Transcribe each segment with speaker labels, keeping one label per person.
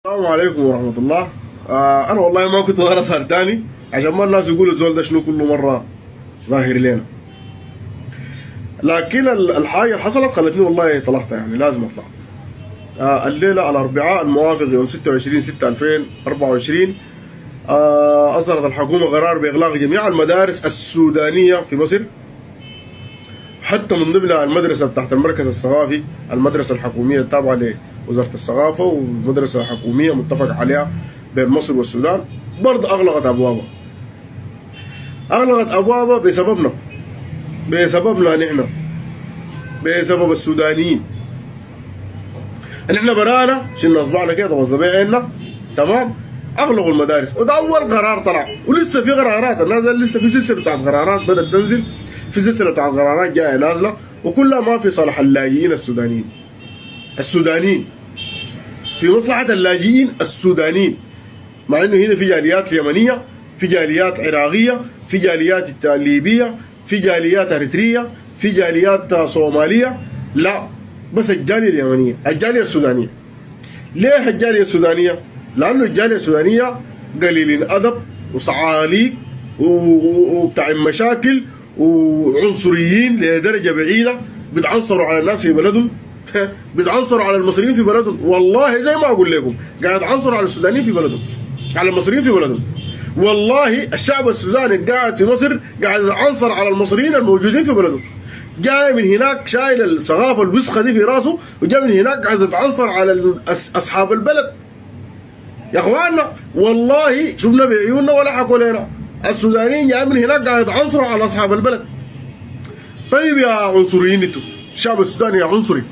Speaker 1: السلام عليكم ورحمة الله. أنا والله ما كنت ظاهر أسهر تاني عشان ما الناس يقولوا الزول ده شنو كل مرة ظاهر لنا، لكن الحاجة اللي حصلت خلتني والله طلعت، يعني لازم أطلع. الليلة على الأربعاء الموافق يوم 26/6/2024 أصدرت الحكومة قرار بإغلاق جميع المدارس السودانية في مصر، حتى من ضمنها المدرسة تحت المركز الثقافي، المدرسة الحكومية التابعة لوزارة الثقافة ومدرسة حكومية متفق عليها بين مصر والسودان، برضه أغلقت أبوابها. أغلقت أبوابها بسببنا نحن، بسبب السودانيين. نحن برانا شلنا أصبعنا كده وصلنا بينا تمام، أغلقوا المدارس، وده أول قرار طلع، ولسه في قرارات الناس لسه في سلسلة بتاعت قرارات بدأت تنزل، في سلسلة بتاعت قرارات جاية نازلة، وكلها ما في صالح اللاجئين السودانيين في مصلحة اللاجئين السودانيين، مع انه هنا في جاليات يمنية، في جاليات عراقية، في جاليات ليبية، في جاليات اريترية، في جاليات صومالية، لا بس الجالية اليمنية، الجالية السودانية. ليه الجالية السودانية؟ لأنه الجالية السودانية قليلين أدب وصعاليك وبتاع مشاكل وعنصريين لدرجة بعيدة، بتعنصروا على الناس في بلدهم بتعنصروا على المصريين في بلدهم، والله زي ما اقول لكم قاعد عنصروا على السودانيين في بلدهم، على المصريين في بلدهم. والله الشعب السوداني قاعد في مصر قاعد يعنصر على المصريين الموجودين في بلدهم، جاي من هناك شايل الثقافه الوسخه دي في راسه، وجاي من هناك قاعد يتعنصر على اصحاب البلد. يا اخواننا والله شفنا بعيوننا ولا حكوا لنا، السودانيين جاي من هناك قاعد يتعنصروا على اصحاب البلد. طيب يا عنصريين انتوا، الشعب السوداني يا عنصري،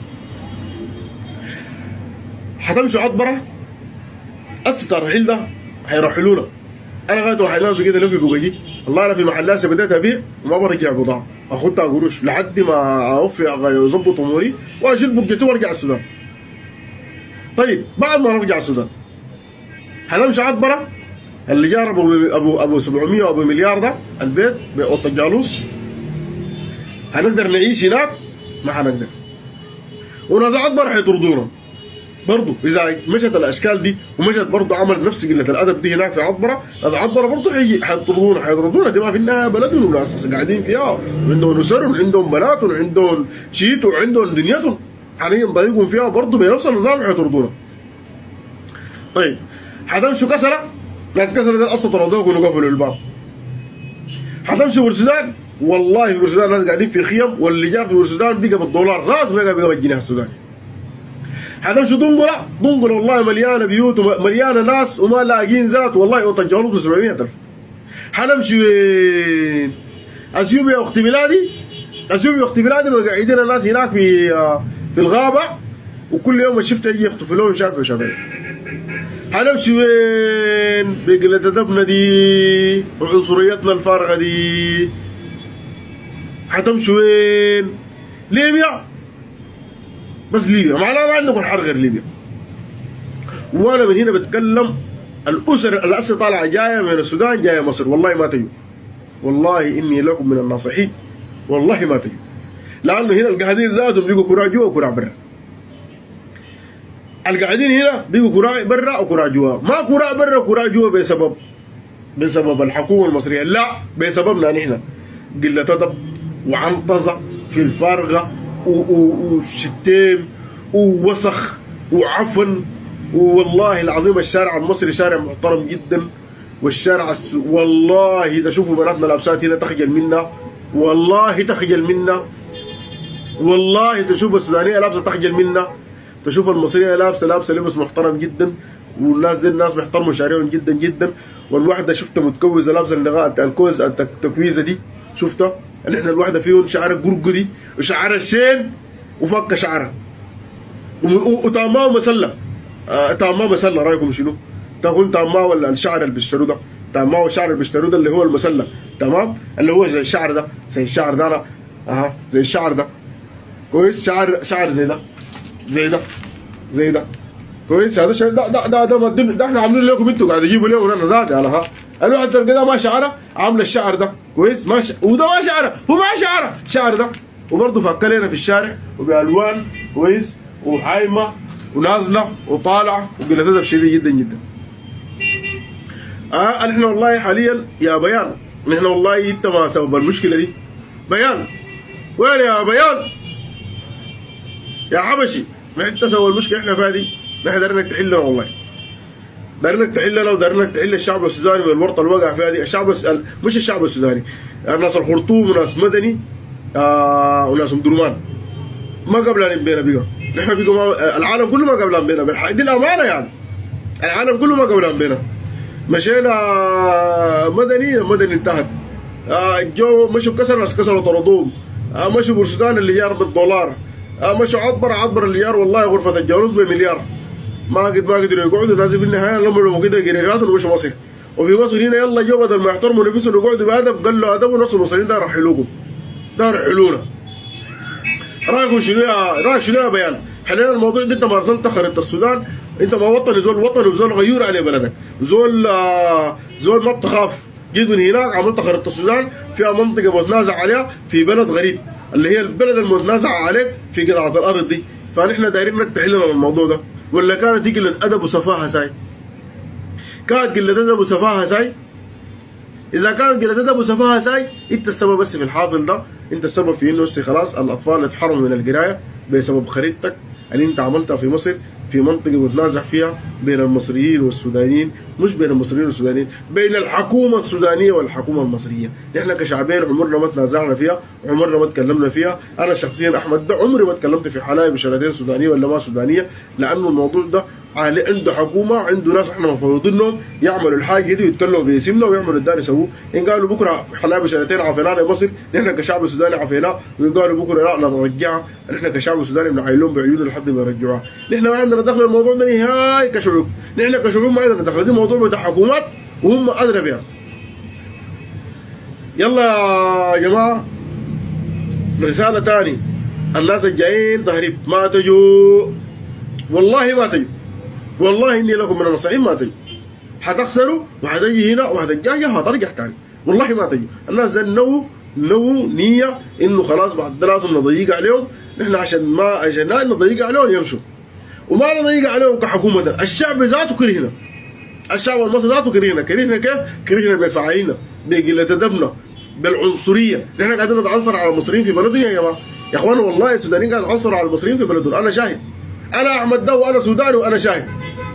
Speaker 1: حتمشوا عطبره الستار الرحيل ده حيرحلونا. انا غايت وحيلان في كده في بوجي، والله انا في محلات بديت ابيع وما برجع بضاعه، اخدها قروش لحد ما اوفي اظبط اموري واشيل بوجتي وارجع السودان. طيب بعد ما نرجع السودان حنمشي عطبره اللي جارب ابو 700 وابو مليار ده البيت باوضه الجالوس، هنقدر نعيش هناك؟ ما حنقدر. وناس عطبره حيطردونا برضه اذا مشت الاشكال دي، ومشت برضه عملت نفس قله الادب دي هناك في عطبره، عطبره برضه حيطردونا دي ما في النهايه بلدهم وناس قاعدين فيها وعندهم اسرهم وعندهم بناتهم وعندهم شيت وعندهم دنيتهم، حاليا ضايقهم فيها برضه بنفس النظام حيطردونا. طيب حتمشوا كسره، ناس كسره دي اصلا طردوكم وقفلوا الباب. حتمشوا بورسودان، والله في بورسودان ناس قاعدين في خيم، واللي جاب في بورسودان بقى بالدولار ذات بقى بالجنيه السوداني. حتمشوا دنقله والله مليانه بيوت ومليانه ناس وما لاقين ذات، والله اوضه الجالوس ب 700,000. حنمشي وين؟ اثيوبيا يا اختي بلادي، اثيوبيا يا اختي بلادي، قاعدين الناس هناك في الغابه، وكل يوم الشفت يجي يخطفوا لهم شافي وشافي. حنمشي وين؟ بقلة ادبنا دي وعنصريتنا الفارغه دي. حتمشوا وين؟ ليبيا، بس ليبيا معناها ما عندكم حر غير ليبيا. وانا من هنا بتكلم الاسر طالعه جايه من السودان جايه مصر، والله ما تجوا، والله اني لكم من الناصحين، والله ما تجوا، لانه هنا القاعدين ذاتهم بيجوا كراع جوا وكراع برا. القاعدين هنا بيجوا كراع برا وكراع جوا، ما كراع برا وكراع جوا بسبب الحكومه المصريه، لا بسببنا نحن، قله ادب وعنطزه في الفارغه وشتيم ووسخ وعفن. والله العظيم الشارع المصري شارع محترم جدا، والشارع والله تشوفوا بناتنا لابسات هنا تخجل منا، والله تخجل منا، والله تشوف السودانيه لابسه تخجل منا، تشوف المصريه لابسه لبس محترم جدا، والناس دي الناس بيحترموا شارعهم جدا جدا. والواحده شفتها متكوزه لابسه اللغاء بتاع الكوز التكويزه دي، شفتها؟ نحن الواحده فيهم شعرها قرقدي وشعرها شين وفك شعرها وتاماه مسله. تاماه مسله، رايكم شنو؟ تقول تاماه ولا الشعر اللي بيشتروا ده؟ تاماه الشعر اللي بيشتروا ده اللي هو المسله، تمام؟ اللي هو زي الشعر ده، زي الشعر ده، انا زي الشعر ده كويس، شعر زي ده كويس. هذا الشيء ده احنا عاملين لكم، انتوا قاعد تجيبوا لهم انا زادي انا الواحد تلقى ده ما شعره عامله الشعر ده كويس، وده ما شعره، هو ما شعره ده، وبرضه فكر لنا في الشارع وبالوان كويس وحايمه ونازله وطالعه وقله ادب شديد جدا جدا. نحن والله حاليا يا بيان، نحن والله انت ما سبب المشكله دي. بيان وين يا بيان؟ يا حبشي ما انت سبب المشكله احنا فيها دي. نحن دارينك تحلنا والله، دارينك تحلنا ودارينك تحل الشعب السوداني من الورطه اللي وقع فيها دي. الشعب مش الشعب السوداني، ناس الخرطوم وناس مدني وناس ام درمان ما قبلان بينا بقى. نحن بقى العالم كله ما قبلان بينا، دي الامانه يعني. العالم كله ما قبلان بينا. مشينا مدني انتهت، جو مشوا كسر ناس كسروا طردوهم، مشوا بورسودان الليار بالدولار، مشوا عطبر الليار والله غرفه الجالوس بمليار. ما قدروا يقعدوا نازل في النهايه لما كده قريراتهم ومشوا مصر. وفي مصر هنا يلا جو بدل ما يحترموا نفسهم ويقعدوا بادب قال ادب ونص المصريين ده رحلوكم، ده رحلونا. رايكم شنو يا بيان؟ حاليا الموضوع ده انت ما ارسلت خريطه السودان، انت ما وطني زول وطني وزول غيور عليه بلدك، زول ما بتخاف. جيت من هناك عملت خريطه السودان فيها منطقه متنازع عليها في بلد غريب اللي هي البلد المتنازع عليك في قطعه الارض دي. فنحن دايرين انك تحلنا من الموضوع ده. ولا كانت هي قله ادب وسفاهه ساي؟ كانت قله ادب وسفاهه ساي؟ اذا كانت قله ادب وسفاهه ساي انت السبب بس في الحاصل ده، انت السبب في انه هسه خلاص الاطفال اتحرموا من القرايه بسبب خريطتك اللي انت عملتها في مصر في منطقه متنازع فيها بين المصريين والسودانيين، مش بين المصريين والسودانيين، بين الحكومه السودانيه والحكومه المصريه. نحن كشعبين عمرنا ما تنازعنا فيها، عمرنا ما تكلمنا فيها. انا شخصيا احمد ده عمري ما تكلمت في حلايب بشهادتين سودانيه ولا ما سودانيه، لانه الموضوع ده عنده حكومه، عنده ناس احنا مفروضينهم يعملوا الحاجه دي ويتكلموا باسمنا ويعملوا الدار يسووه. ان قالوا بكره في حلايب بشهادتين عافيناها لمصر، نحن كشعب سوداني عافيناه، وان قالوا بكره لا نرجعها، نحن كشعب سوداني بنعايلهم بعيون لحد ما يرجعوها. نحن ما عندنا دخل الموضوع ده نهائي كشعوب، نحن كشعوب ما عندنا دخل، دي موضوع بتاع حكومات وهم ادرى بها. يلا يا جماعه رساله ثاني، الناس الجايين تهريب ما تجوا، والله ما تجوا، والله اني لكم من النصيحين ما تجوا. حتخسروا وحتجي هنا وحتجي وحترجع ثاني، والله ما تجوا. الناس زي نووا نيه انه خلاص بعد ده لازم نضيق عليهم، نحن عشان نضيق عليهم يمشوا، وما نضيق عليهم كحكومه. الشعب ذاته كرهنا، الشعب المصري ذاته كرهنا كيف؟ كرهنا بفعالنا، بقله ادبنا، بالعنصريه. نحن قاعدين نتعنصر على المصريين في بلدنا يا جماعه، يا اخوان والله السودانيين قاعدين يتعنصروا على المصريين في بلدهم. انا شاهد، انا احمد ده وانا سوداني وانا شاهد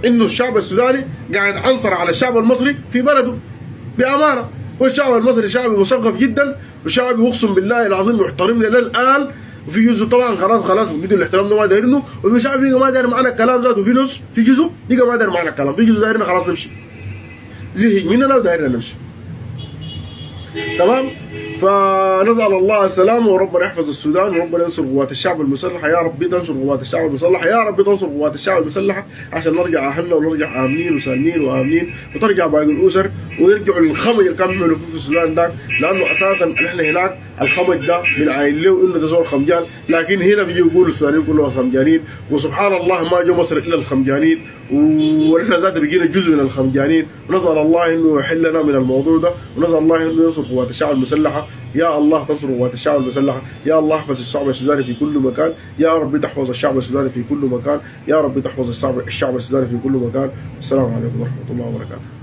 Speaker 1: انه الشعب السوداني قاعد يتعنصر على الشعب المصري في بلده بامانه. والشعب المصري شعب مثقف جدا، وشعب اقسم بالله العظيم محترمنا للان. وفي جزء طبعا خلاص بدوا الاحترام ده ما دايرينه، وفي شعب بقى ما داير معنا الكلام ذاته، وفي نص في جزء بقى ما داير معنا الكلام، في جزء دايرنا خلاص نمشي، زهق مننا ودايرنا نمشي. تمام؟ فنسأل الله السلامة، وربنا يحفظ السودان، وربنا ينصر قوات الشعب المسلحة. يا رب تنصر قوات الشعب المسلحة، يا رب تنصر قوات الشعب المسلحة عشان نرجع أهلنا ونرجع آمنين وسالمين وآمنين، وترجع باقي الأسر ويرجعوا للخمج اللي كانوا بيعملوا فيه في السودان ده. لأنه أساسا نحن هناك الخمج ده بنعاين له إنه ده زول خمجان، لكن هنا بيجوا يقولوا السودانيين كلهم خمجانين، وسبحان الله ما جو مصر إلا الخمجانين، ونحن ذاتنا بقينا جزء من الخمجانين. ونسأل الله إنه يحلنا من الموضوع ده، ونسأل الله إنه ينصر قوات الشعب المسلحة. يا الله تنصر قوات الشعب المسلحة، يا الله احفظ الشعب السوداني في كل مكان، يا رب تحفظ الشعب السوداني في كل مكان، يا رب تحفظ الشعب السوداني في كل مكان. السلام عليكم ورحمة الله وبركاته.